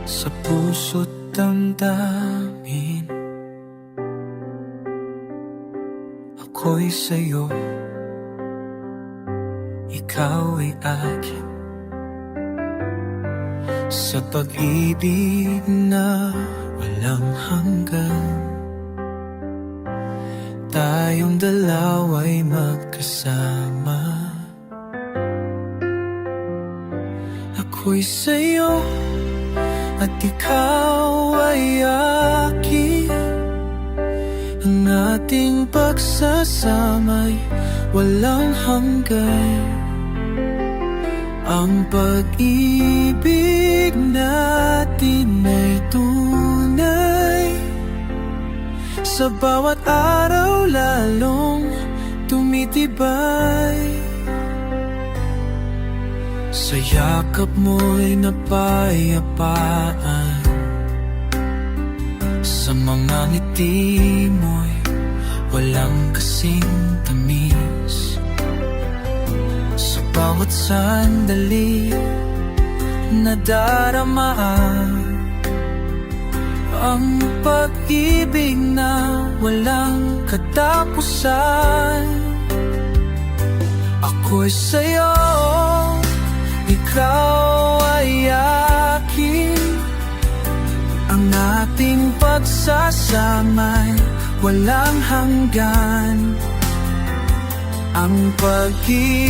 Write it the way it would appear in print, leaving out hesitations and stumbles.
sa puso't damdamin. Ako'y sa'yo, ikaw ay akin. Sa pag-ibig na walang hanggan, tayong dalawa'y magkasama. Ako'y sa'yo at ikaw ay akin. Ang ating pagsasama'y walang hanggan. Ang pag-ibig natin ay tunay, sa bawat araw lalong tumitibay. Sa yakap mo'y napayapaan, sa mga ngiti mo'y walang kasing tamis. Sa bawat sandali nadaramaan ang pag-ibig na walang katapusan. Ako'y sa'yo, ikaw ay akin. Ang ating pagsasama'y walang hanggan. Ang pag-ibig